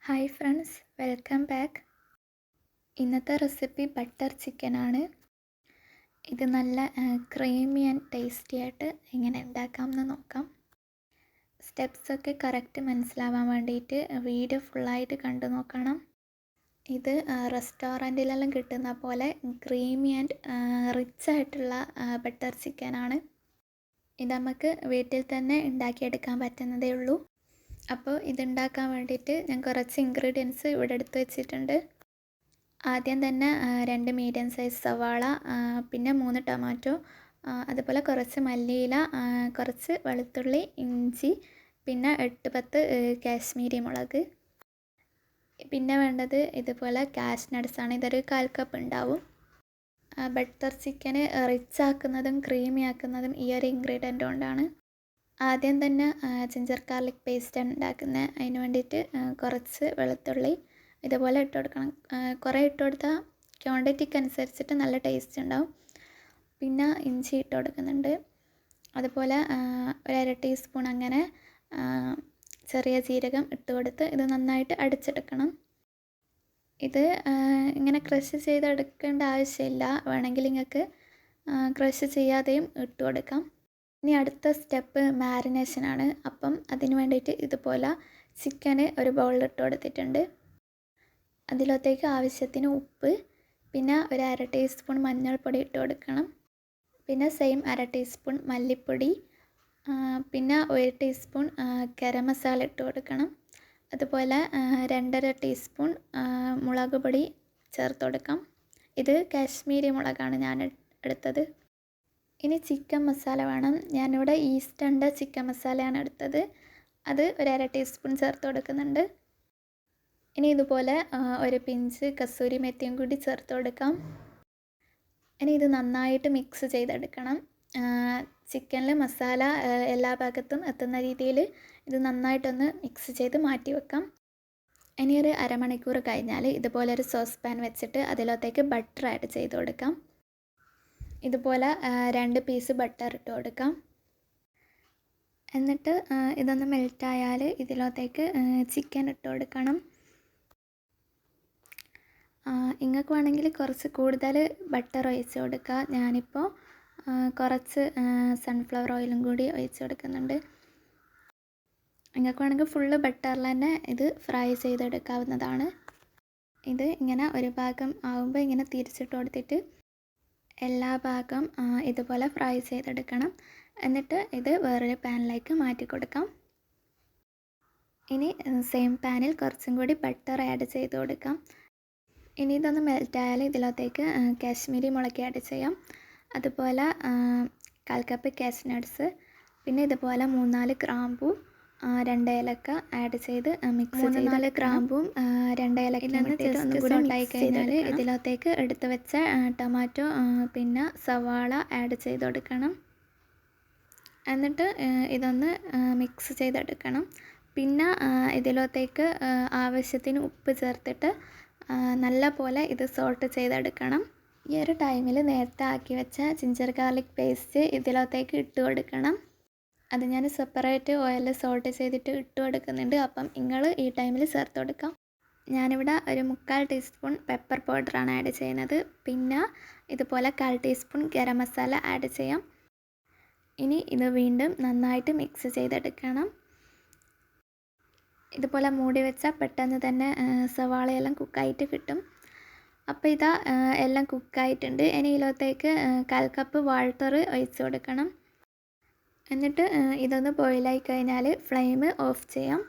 Hi friends, welcome back. ഇന്നത്തെ recipe butter ചിക്കനാണ്. ഇത് നല്ല ക്രീമി ആൻഡ് ടേസ്റ്റി ആയിട്ട് എങ്ങനെ ഉണ്ടാക്കാമെന്ന് നോക്കാം. സ്റ്റെപ്സൊക്കെ കറക്റ്റ് മനസ്സിലാവാൻ വേണ്ടിയിട്ട് വീഡിയോ ഫുള്ളായിട്ട് കണ്ടു നോക്കണം. ഇത് റെസ്റ്റോറൻറ്റിലെല്ലാം കിട്ടുന്ന പോലെ ക്രീമി ആൻഡ് റിച്ച് ആയിട്ടുള്ള ബട്ടർ ചിക്കനാണ്. ഇത് നമുക്ക് വീട്ടിൽ തന്നെ ഉണ്ടാക്കിയെടുക്കാൻ പറ്റുന്നതേ ഉള്ളൂ. അപ്പോൾ ഇതുണ്ടാക്കാൻ വേണ്ടിയിട്ട് ഞാൻ കുറച്ച് ഇൻഗ്രീഡിയൻസ് ഇവിടെ എടുത്ത് വെച്ചിട്ടുണ്ട്. ആദ്യം തന്നെ 2 മീഡിയം സൈസ് സവാള, പിന്നെ 3 ടൊമാറ്റോ, അതുപോലെ കുറച്ച് മല്ലിയില, കുറച്ച് വെളുത്തുള്ളി, ഇഞ്ചി, പിന്നെ 8-10 കാശ്മീരി മുളക്. പിന്നെ വേണ്ടത് ഇതുപോലെ കാഷ് നട്ട്സാണ്. ഇതൊരു 1/4 കപ്പ് ഉണ്ടാവും. ബട്ടർ ചിക്കന് റിച്ച് ആക്കുന്നതും ക്രീമി ആക്കുന്നതും ഈ ഒരു ഇൻഗ്രീഡിയൻ്റ് കൊണ്ടാണ്. ആദ്യം തന്നെ ജിഞ്ചർ ഗാർലിക് പേസ്റ്റാണ് ഉണ്ടാക്കുന്നത്. അതിന് വേണ്ടിയിട്ട് കുറച്ച് വെളുത്തുള്ളി ഇതുപോലെ ഇട്ട് കൊടുക്കണം. കുറേ ഇട്ട് കൊടുത്താൽ ക്വാണ്ടിറ്റിക്ക് അനുസരിച്ചിട്ട് നല്ല ടേസ്റ്റ് ഉണ്ടാവും. പിന്നെ ഇഞ്ചി ഇട്ട് കൊടുക്കുന്നുണ്ട്. അതുപോലെ 1/2 ടീസ്പൂൺ അങ്ങനെ ചെറിയ ജീരകം ഇട്ട് കൊടുത്ത് ഇത് നന്നായിട്ട് അടിച്ചെടുക്കണം. ഇത് ഇങ്ങനെ ക്രഷ് ചെയ്തെടുക്കേണ്ട ആവശ്യമില്ല. വേണമെങ്കിൽ നിങ്ങൾക്ക് ക്രഷ് ചെയ്യാതെയും ഇട്ട് കൊടുക്കാം. ഇനി അടുത്ത സ്റ്റെപ്പ് മാരിനേഷനാണ്. അപ്പം അതിന് വേണ്ടിയിട്ട് ഇതുപോലെ ചിക്കന് ഒരു ബൗളിലിട്ട് കൊടുത്തിട്ടുണ്ട്. അതിലത്തേക്ക് ആവശ്യത്തിന് ഉപ്പ്, പിന്നെ 1/2 ടീസ്പൂൺ മഞ്ഞൾപ്പൊടി ഇട്ട് കൊടുക്കണം. പിന്നെ സെയിം 1/2 ടീസ്പൂൺ മല്ലിപ്പൊടി, പിന്നെ 1 ടീസ്പൂൺ ഗരം മസാല ഇട്ട് കൊടുക്കണം. അതുപോലെ 2.5 ടീസ്പൂൺ മുളക് പൊടി ചേർത്ത് കൊടുക്കാം. ഇത് കാശ്മീരി മുളകാണ് ഞാൻ എടുത്തത്. ഇനി ചിക്കൻ മസാല വേണം. ഞാനിവിടെ ഈസ്റ്റേണിൻ്റെ ചിക്കൻ മസാലയാണ് എടുത്തത്. അത് 1/2 ടീസ്പൂൺ ചേർത്ത് കൊടുക്കുന്നുണ്ട്. ഇനി ഇതുപോലെ ഒരു പിഞ്ച് കസൂരി മെത്തിയും കൂടി ചേർത്ത് കൊടുക്കാം. ഇനി ഇത് നന്നായിട്ട് മിക്സ് ചെയ്തെടുക്കണം. ചിക്കനിൽ മസാല എല്ലാ ഭാഗത്തും എത്തുന്ന രീതിയിൽ ഇത് നന്നായിട്ടൊന്ന് മിക്സ് ചെയ്ത് മാറ്റി വെക്കാം. ഇനി ഒരു അരമണിക്കൂർ കഴിഞ്ഞാൽ ഇതുപോലെ ഒരു സോസ് പാൻ വെച്ചിട്ട് അതിലത്തേക്ക് ബട്ടർ ആഡ് ചെയ്ത് കൊടുക്കാം. ഇതുപോലെ 2 പീസ് ബട്ടർ ഇട്ട് കൊടുക്കാം. എന്നിട്ട് ഇതൊന്ന് മെൽറ്റായാൽ ഇതിലത്തേക്ക് ചിക്കൻ ഇട്ട് കൊടുക്കണം. നിങ്ങൾക്ക് വേണമെങ്കിൽ കുറച്ച് കൂടുതൽ ബട്ടർ ഒഴിച്ച് കൊടുക്കുക. ഞാനിപ്പോൾ കുറച്ച് സൺഫ്ലവർ ഓയിലും കൂടി ഒഴിച്ച് കൊടുക്കുന്നുണ്ട്. നിങ്ങൾക്ക് വേണമെങ്കിൽ ഫുള്ള് ബട്ടറിൽ തന്നെ ഇത് ഫ്രൈ ചെയ്തെടുക്കാവുന്നതാണ്. ഇത് ഇങ്ങനെ ഒരു ഭാഗം ആകുമ്പോൾ ഇങ്ങനെ തിരിച്ചിട്ട് കൊടുത്തിട്ട് എല്ലാ ഭാഗം ഇതുപോലെ ഫ്രൈ ചെയ്തെടുക്കണം. എന്നിട്ട് ഇത് വേറൊരു പാനിലേക്ക് മാറ്റി കൊടുക്കാം. ഇനി സെയിം പാനിൽ കുറച്ചും കൂടി ബട്ടർ ആഡ് ചെയ്ത് കൊടുക്കാം. ഇനി ഇതൊന്ന് മെൽറ്റായാൽ ഇതിലത്തേക്ക് കാശ്മീരി മുളക് ആഡ് ചെയ്യാം. അതുപോലെ 1/4 കപ്പ് കാഷ്യൂ നട്ട്സ്, പിന്നെ ഇതുപോലെ 3-4 ഗ്രാമ്പൂ, 2 ഏലക്ക ആഡ് ചെയ്ത് മിക്സ് ചെയ്ത് 3-4 ഗ്രാമ്പും 2 ഏലക്കയും ഇട്ടിട്ട് ഒന്ന് കൂടി ഉണ്ടായി കഴിഞ്ഞാൽ ഇതിലത്തേക്ക് എടുത്ത് വെച്ച ടൊമാറ്റോ പിന്നെ സവാള ആഡ് ചെയ്ത് കൊടുക്കണം. എന്നിട്ട് ഇതൊന്ന് മിക്സ് ചെയ്തെടുക്കണം. പിന്നെ ഇതിലത്തേക്ക് ആവശ്യത്തിന് ഉപ്പ് ചേർത്തിട്ട് നല്ല പോലെ ഇത് സോട്ട് ചെയ്തെടുക്കണം. ഈ ഒരു ടൈമിൽ നേരത്തെ ആക്കി വെച്ച ജിഞ്ചർ ഗാർലിക് പേസ്റ്റ് ഇതിലത്തേക്ക് ഇട്ട് കൊടുക്കണം. അത് ഞാൻ സെപ്പറേറ്റ് ഓയിലിൽ സോൾട്ട് ചെയ്തിട്ട് ഇട്ട് കൊടുക്കുന്നുണ്ട്. അപ്പം നിങ്ങൾ ഈ ടൈമിൽ ചേർത്ത് കൊടുക്കാം. ഞാനിവിടെ ഒരു 3/4 ടീസ്പൂൺ പെപ്പർ പൗഡറാണ് ആഡ് ചെയ്യുന്നത്. പിന്നെ ഇതുപോലെ 1/4 ടീസ്പൂൺ ഗരം മസാല ആഡ് ചെയ്യാം. ഇനി ഇത് വീണ്ടും നന്നായിട്ട് മിക്സ് ചെയ്തെടുക്കണം. ഇതുപോലെ മൂടി വെച്ചാൽ പെട്ടെന്ന് തന്നെ സവാളയെല്ലാം കുക്കായിട്ട് കിട്ടും. അപ്പോൾ ഇതാ എല്ലാം കുക്കായിട്ടുണ്ട്. ഇനി ഇതിലത്തേക്ക് 1/4 കപ്പ് വാട്ടർ ഒഴിച്ച് കൊടുക്കണം. എന്നിട്ട് ഇതൊന്ന് ബോയിലായി കഴിഞ്ഞാൽ ഫ്ലെയിം ഓഫ് ചെയ്യാം.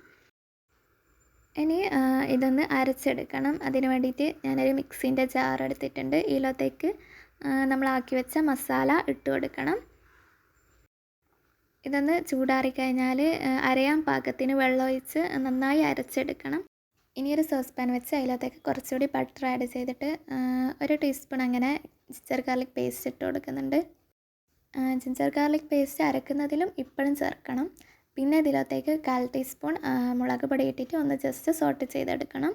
ഇനി ഇതൊന്ന് അരച്ചെടുക്കണം. അതിന് വേണ്ടിയിട്ട് ഞാനൊരു മിക്സിൻ്റെ ജാർ എടുത്തിട്ടുണ്ട്. ഇതിലത്തേക്ക് നമ്മളാക്കി വെച്ച മസാല ഇട്ട് കൊടുക്കണം. ഇതൊന്ന് ചൂടാറി കഴിഞ്ഞാൽ അരയാൻ പാകത്തിന് വെള്ളം ഒഴിച്ച് നന്നായി അരച്ചെടുക്കണം. ഇനി ഒരു സോസ് പാൻ വെച്ച് അതിലത്തേക്ക് കുറച്ചുകൂടി ബട്ടർ ആഡ് ചെയ്തിട്ട് 1 ടീസ്പൂൺ അങ്ങനെ ജിഞ്ചർ ഗാർലിക് പേസ്റ്റ് ഇട്ട് കൊടുക്കുന്നുണ്ട്. ജിഞ്ചർ ഗാർലിക് പേസ്റ്റ് അരക്കുന്നതിലും ഇപ്പോഴും ചേർക്കണം. പിന്നെ ഇതിലത്തേക്ക് 1/4 ടീസ്പൂൺ മുളക് പൊടി ഇട്ടിട്ട് ഒന്ന് ജസ്റ്റ് സോട്ട് ചെയ്തെടുക്കണം.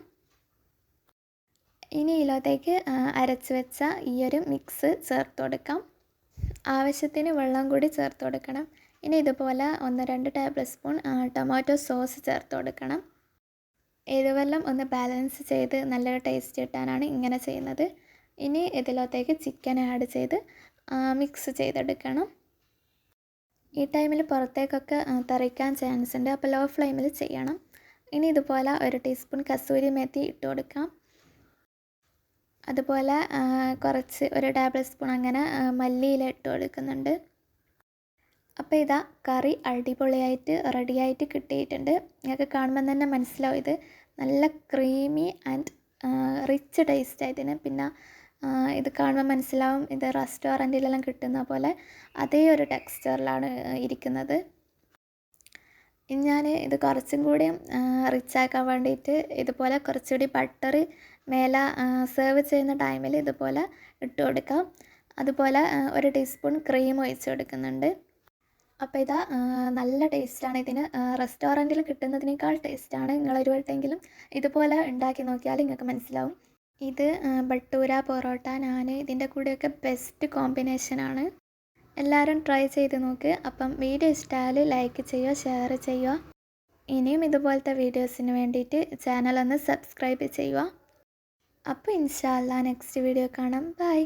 ഇനി ഇതിലത്തേക്ക് അരച്ച് വെച്ച ഈ ഒരു മിക്സ് ചേർത്ത് കൊടുക്കാം. ആവശ്യത്തിന് വെള്ളം കൂടി ചേർത്ത് കൊടുക്കണം. ഇനി ഇതുപോലെ 1-2 ടേബിൾ സ്പൂൺ ടൊമാറ്റോ സോസ് ചേർത്ത് കൊടുക്കണം. എരിവെല്ലാം ഒന്ന് ബാലൻസ് ചെയ്ത് നല്ലൊരു ടേസ്റ്റ് കിട്ടാനാണ് ഇങ്ങനെ ചെയ്യുന്നത്. ഇനി ഇതിലത്തേക്ക് ചിക്കൻ ആഡ് ചെയ്ത് മിക്സ് ചെയ്തെടുക്കണം. ഈ ടൈമിൽ പുറത്തേക്കൊക്കെ തെറിക്കാൻ ചാൻസ് ഉണ്ട്, അപ്പോൾ ലോ ഫ്ലെയിമിൽ ചെയ്യണം. ഇനി ഇതുപോലെ 1 ടീസ്പൂൺ കസൂരി മേത്തി ഇട്ട് കൊടുക്കാം. അതുപോലെ കുറച്ച് 1 ടേബിൾ സ്പൂൺ അങ്ങനെ മല്ലിയില ഇട്ട് കൊടുക്കുന്നുണ്ട്. അപ്പോൾ ഇതാ കറി അടിപൊളിയായിട്ട് റെഡിയായിട്ട് കിട്ടിയിട്ടുണ്ട്. നിങ്ങൾക്ക് കാണുമ്പോൾ തന്നെ മനസ്സിലാവും ഇത് നല്ല ക്രീമി ആൻഡ് റിച്ച് ടേസ്റ്റ് ആയതിന്. പിന്നെ ഇത് കാണുമ്പോൾ മനസ്സിലാവും ഇത് റെസ്റ്റോറൻറ്റിലെല്ലാം കിട്ടുന്ന പോലെ അതേ ഒരു ടെക്സ്ചറിലാണ് ഇരിക്കുന്നത്. ഇനി ഞാൻ ഇത് കുറച്ചും കൂടി റിച്ച് ആക്കാൻ വേണ്ടിയിട്ട് ഇതുപോലെ കുറച്ചുകൂടി ബട്ടർ മേലെ സെർവ് ചെയ്യുന്ന ടൈമിൽ ഇതുപോലെ ഇട്ട് കൊടുക്കാം. അതുപോലെ 1 ടീസ്പൂൺ ക്രീം ഒഴിച്ച് കൊടുക്കുന്നുണ്ട്. അപ്പോൾ ഇതാ നല്ല ടേസ്റ്റാണ് ഇതിന്. റെസ്റ്റോറൻറ്റിൽ കിട്ടുന്നതിനേക്കാൾ ടേസ്റ്റാണ്. നിങ്ങളൊരു വട്ടമെങ്കിലും ഇതുപോലെ ഉണ്ടാക്കി നോക്കിയാൽ നിങ്ങൾക്ക് മനസ്സിലാവും. ഇത് ഭട്ടൂര, പൊറോട്ട, നാൻ ഇതിൻ്റെ കൂടെയൊക്കെ ബെസ്റ്റ് കോമ്പിനേഷനാണ്. എല്ലാവരും ട്രൈ ചെയ്ത് നോക്ക്. അപ്പം വീഡിയോ ഇഷ്ടമായാൽ ലൈക്ക് ചെയ്യുക, ഷെയർ ചെയ്യുക. ഇനിയും ഇതുപോലത്തെ വീഡിയോസിന് വേണ്ടിയിട്ട് ചാനൽ ഒന്ന് സബ്സ്ക്രൈബ് ചെയ്യുക. അപ്പോൾ ഇൻഷാ അല്ലാ നെക്സ്റ്റ് വീഡിയോ കാണാം. ബൈ.